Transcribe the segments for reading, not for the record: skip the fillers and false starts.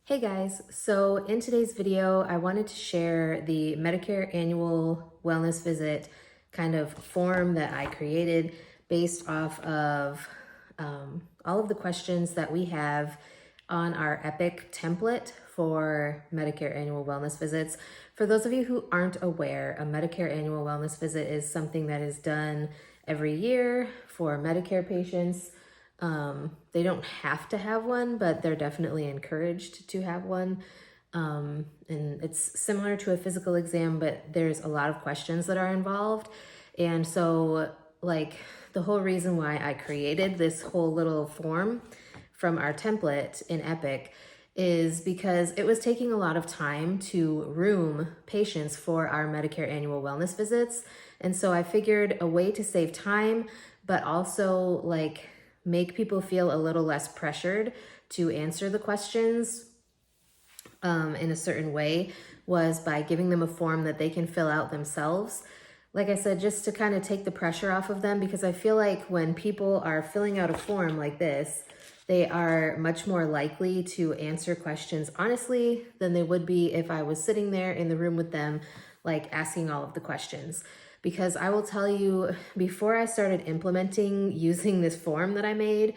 Hey guys, so in today's video, I wanted to share the Medicare annual wellness visit kind of form that I created based off of all of the questions that we have on our Epic template for Medicare annual wellness visits. For those of you who aren't aware, a Medicare annual wellness visit is something that is done every year for Medicare patients. They don't have to have one, but they're definitely encouraged to have one. And it's similar to a physical exam, but there's a lot of questions that are involved. And so like the whole reason why I created this whole little form from our template in Epic is because it was taking a lot of time to room patients for our Medicare annual wellness visits. And so I figured a way to save time, but also like make people feel a little less pressured to answer the questions in a certain way was by giving them a form that they can fill out themselves. Like I said, just to kind of take the pressure off of them, because I feel like when people are filling out a form like this, they are much more likely to answer questions honestly than they would be if I was sitting there in the room with them, like asking all of the questions. Because I will tell you, before I started implementing using this form that I made,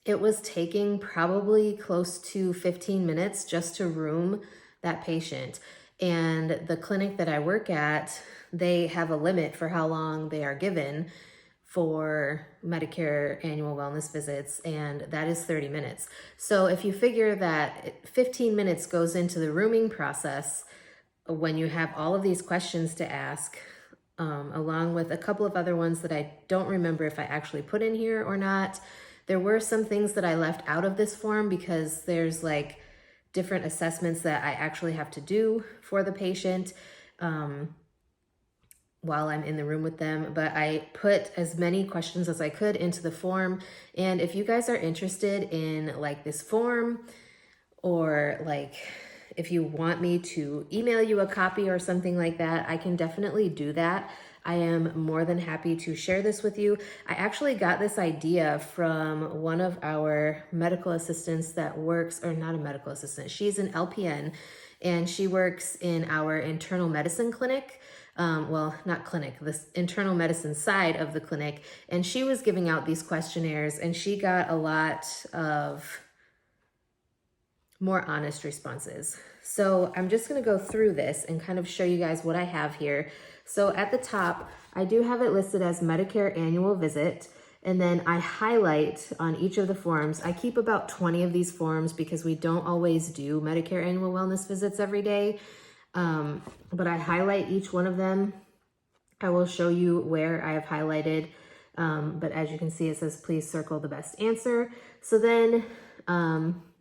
it was taking probably close to 15 minutes just to room that patient. And the clinic that I work at, they have a limit for how long they are given for Medicare annual wellness visits, and that is 30 minutes. So if you figure that 15 minutes goes into the rooming process, when you have all of these questions to ask, along with a couple of other ones that I don't remember if I actually put in here or not. There were some things that I left out of this form because there's like different assessments that I actually have to do for the patient while I'm in the room with them. But I put as many questions as I could into the form. And if you guys are interested in like this form, or like if you want me to email you a copy or something like that, I can definitely do that. I am more than happy to share this with you. I actually got this idea from one of our medical assistants that works, or not a medical assistant, she's an LPN, and she works in our internal medicine clinic. Well, not clinic, this internal medicine side of the clinic. And she was giving out these questionnaires, and she got a lot of more honest responses. So I'm just going to go through this and kind of show you guys what I have here. So at the top, I do have it listed as Medicare annual visit, and then I highlight on each of the forms. I keep about 20 of these forms because we don't always do Medicare annual wellness visits every day, but I highlight each one of them. I will show you where I have highlighted, but as you can see, it says, please circle the best answer. So then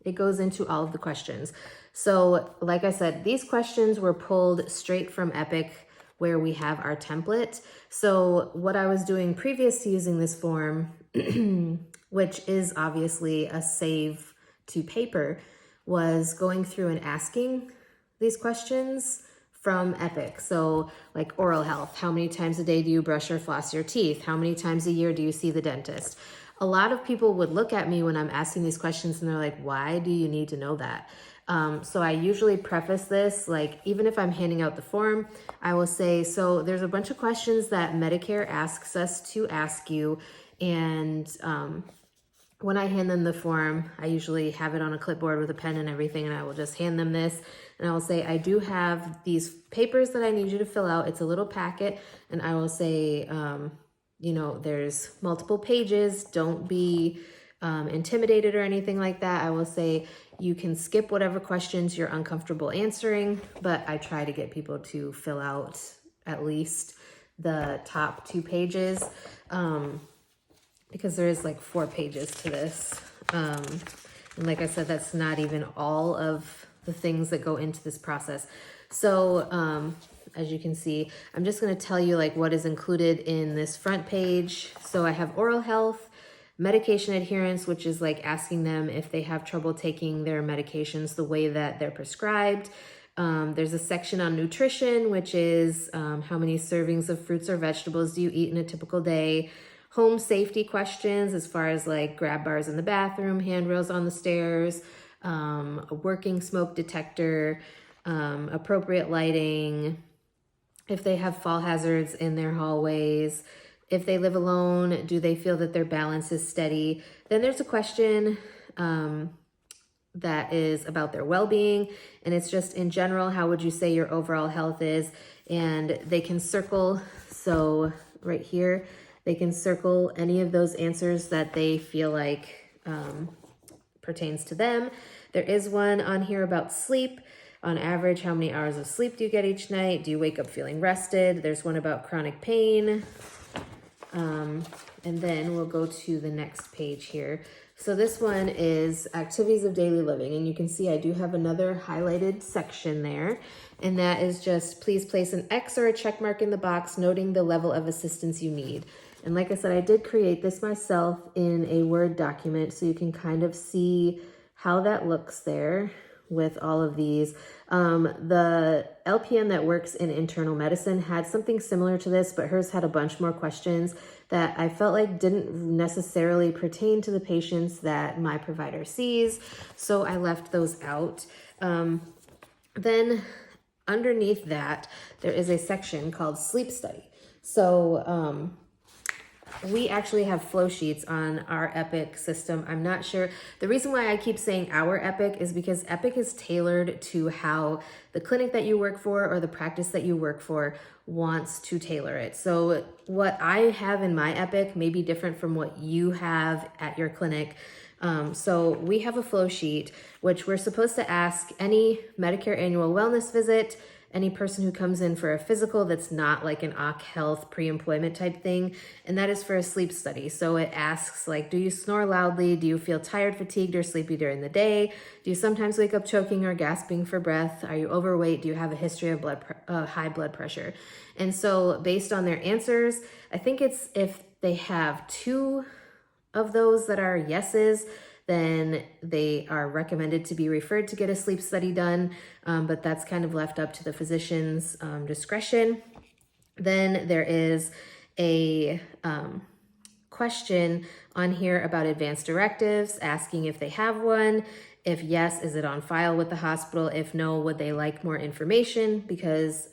it goes into all of the questions. So like I said, these questions were pulled straight from Epic, where we have our template. So what I was doing previous to using this form, which is obviously a save to paper, was going through and asking these questions from Epic. So like oral health, how many times a day do you brush or floss your teeth? How many times a year do you see the dentist? A lot of people would look at me when I'm asking these questions and they're like, why do you need to know that? So I usually preface this, like even if I'm handing out the form, I will say, so there's a bunch of questions that Medicare asks us to ask you. And when I hand them the form, I usually have it on a clipboard with a pen and everything, and I will just hand them this. And I will say, I do have these papers that I need you to fill out. It's a little packet. And I will say, you know, there's multiple pages. Don't be intimidated or anything like that. I will say you can skip whatever questions you're uncomfortable answering, but I try to get people to fill out at least the top 2 pages because there is like 4 pages to this. And like I said, that's not even all of the things that go into this process. So as you can see, I'm just going to tell you like what is included in this front page. So I have oral health, medication adherence, which is like asking them if they have trouble taking their medications the way that they're prescribed. There's a section on nutrition, which is how many servings of fruits or vegetables do you eat in a typical day? Home safety questions as far as like grab bars in the bathroom, handrails on the stairs, a working smoke detector, appropriate lighting, if they have fall hazards in their hallways, if they live alone, do they feel that their balance is steady? Then there's a question that is about their well-being, and it's just in general, how would you say your overall health is? And they can circle, so right here, they can circle any of those answers that they feel like pertains to them. There is one on here about sleep. On average, how many hours of sleep do you get each night? Do you wake up feeling rested? There's one about chronic pain. And then we'll go to the next page here. So this one is activities of daily living. And you can see I do have another highlighted section there. And that is just, please place an X or a check mark in the box noting the level of assistance you need. And like I said, I did create this myself in a Word document, so you can kind of see how that looks there with all of these. The LPN that works in internal medicine had something similar to this, but hers had a bunch more questions that I felt like didn't necessarily pertain to the patients that my provider sees. So I left those out. Then underneath that, there is a section called sleep study. So, we actually have flow sheets on our Epic system. I'm not sure. The reason why I keep saying our Epic is because Epic is tailored to how the clinic that you work for or the practice that you work for wants to tailor it. So what I have in my Epic may be different from what you have at your clinic. So we have a flow sheet, which we're supposed to ask any Medicare annual wellness visit, any person who comes in for a physical that's not like an 𝐂𝐻 pre-employment type thing, and that is for a sleep study. So it asks like, do you snore loudly? Do you feel tired, fatigued, or sleepy during the day? Do you sometimes wake up choking or gasping for breath? Are you overweight? Do you have a history of high blood pressure? And so based on their answers, I think it's if they have 2 of those that are yeses, then they are recommended to be referred to get a sleep study done, but that's kind of left up to the physician's discretion. Then there is a question on here about advance directives, asking if they have one. If yes, is it on file with the hospital? If no, would they like more information? Because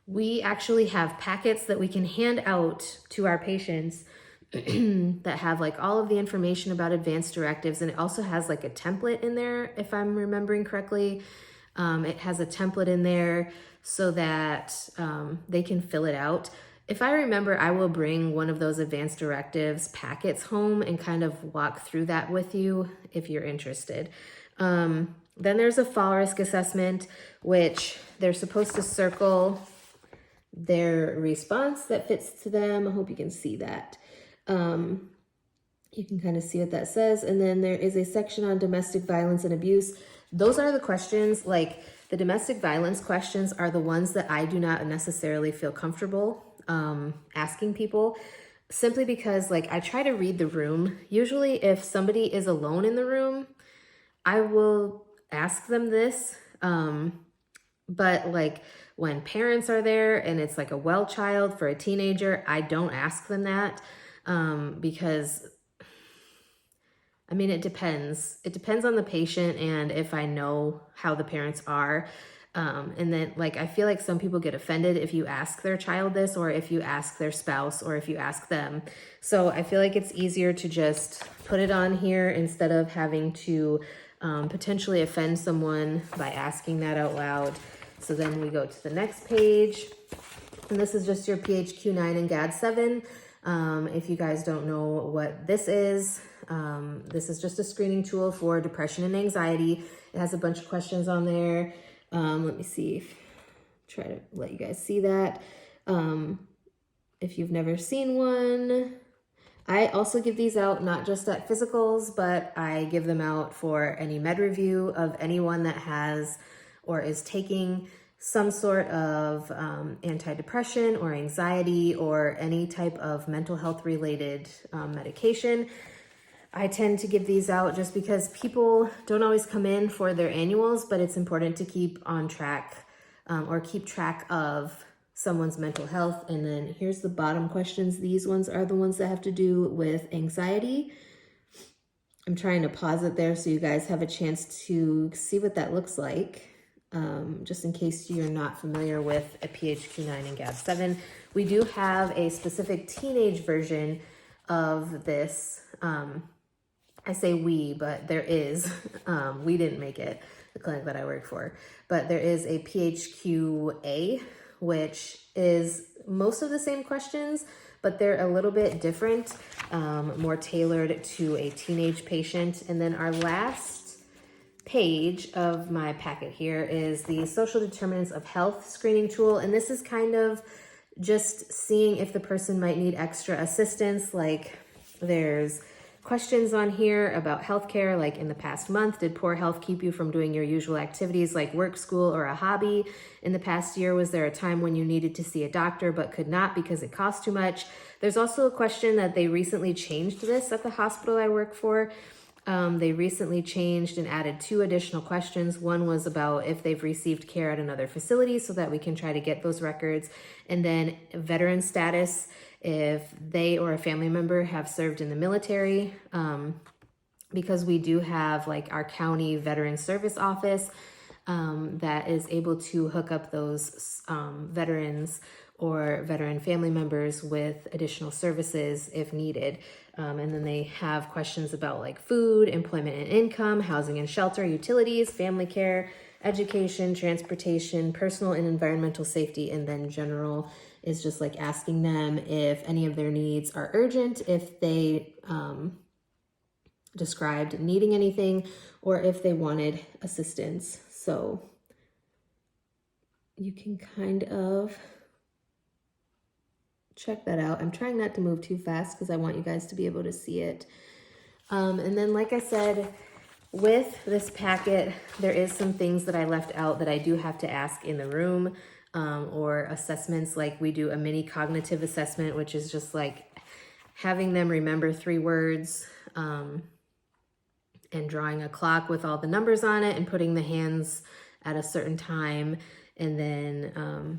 we actually have packets that we can hand out to our patients that have like all of the information about advanced directives, and it also has like a template in there, if I'm remembering correctly. It has a template in there so that they can fill it out. If I remember, I will bring one of those advanced directives packets home and kind of walk through that with you if you're interested. Then there's a fall risk assessment, which they're supposed to circle their response that fits to them. I hope you can see that. You can kind of see what that says. And then there is a section on domestic violence and abuse. Those are the questions, like the domestic violence questions are the ones that I do not necessarily feel comfortable asking people, simply because like I try to read the room. Usually if somebody is alone in the room, I will ask them this. But like when parents are there and it's like a well child for a teenager, I don't ask them that. Because I mean, it depends. It depends on the patient and if I know how the parents are. And then like, I feel like some people get offended if you ask their child this, or if you ask their spouse, or if you ask them. So I feel like it's easier to just put it on here instead of having to potentially offend someone by asking that out loud. So then we go to the next page, and this is just your 𝐇𝐎𝐏𝐄9 and �GAD-7. If you guys don't know what this is just a screening tool for depression and anxiety. It has a bunch of questions on there. Let me see, try to let you guys see that. If you've never seen one, I also give these out not just at physicals, but I give them out for any med review of anyone that has or is taking some sort of antidepressant or anxiety or any type of mental health related medication. I tend to give these out just because people don't always come in for their annuals, but it's important to keep on track or keep track of someone's mental health. And then here's the bottom questions. These ones are the ones that have to do with anxiety. I'm trying to pause it there so you guys have a chance to see what that looks like. Just in case you're not familiar with a 𝐇𝐎𝐏𝐄9 and 𝐃𝐎7. We do have a specific teenage version of this. I say we, but there is. We didn't make it, the clinic that I work for. But there is a 𝐵HQA, which is most of the same questions, but they're a little bit different, more tailored to a teenage patient. And then our last page of my packet here is the social determinants of health screening tool. And this is kind of just seeing if the person might need extra assistance. Like there's questions on here about healthcare, like in the past month, did poor health keep you from doing your usual activities like work, school, or a hobby? In the past year, was there a time when you needed to see a doctor but could not because it cost too much? There's also a question that they recently changed this at the hospital I work for. They recently changed and added 2 additional questions. One was about if they've received care at another facility so that we can try to get those records. And then veteran status, if they or a family member have served in the military, because we do have like our county veteran service office that is able to hook up those veterans or veteran family members with additional services if needed. And then they have questions about like food, employment and income, housing and shelter, utilities, family care, education, transportation, personal and environmental safety, and then general is just like asking them if any of their needs are urgent, if they described needing anything, or if they wanted assistance. So you can kind of check that out. I'm trying not to move too fast because I want you guys to be able to see it. And then, like I said, with this packet, there is some things that I left out that I do have to ask in the room, or assessments. Like we do a mini cognitive assessment, which is just like having them remember 3 words, and drawing a clock with all the numbers on it and putting the hands at a certain time. And then,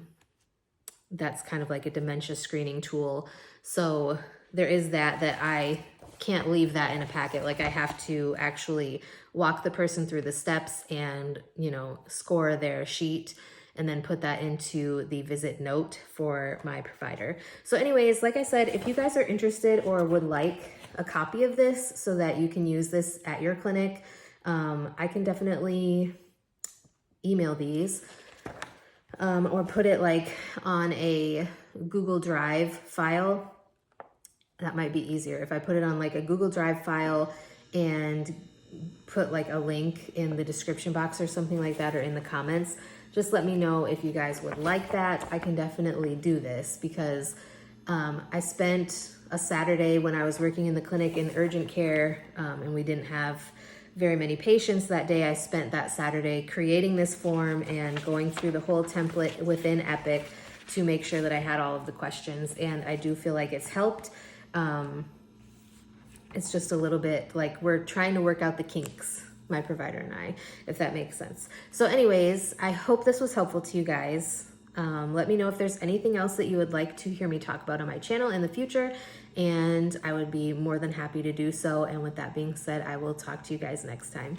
that's kind of like a dementia screening tool. So there is that I can't leave that in a packet. Like I have to actually walk the person through the steps and, you know, score their sheet and then put that into the visit note for my provider. So anyways, like I said, if you guys are interested or would like a copy of this so that you can use this at your clinic, I can definitely email these. Or put it like on a Google Drive file. That might be easier. If I put it on like a Google Drive file and put like a link in the description box or something like that, or in the comments, just let me know if you guys would like that. I can definitely do this because I spent a Saturday when I was working in the clinic in urgent care, and we didn't have very many patients that day. I spent that Saturday creating this form and going through the whole template within Epic to make sure that I had all of the questions. And I do feel like it's helped. It's just a little bit like we're trying to work out the kinks, my provider and I, if that makes sense. So anyways, I hope this was helpful to you guys. Let me know if there's anything else that you would like to hear me talk about on my channel in the future, and I would be more than happy to do so. And with that being said, I will talk to you guys next time.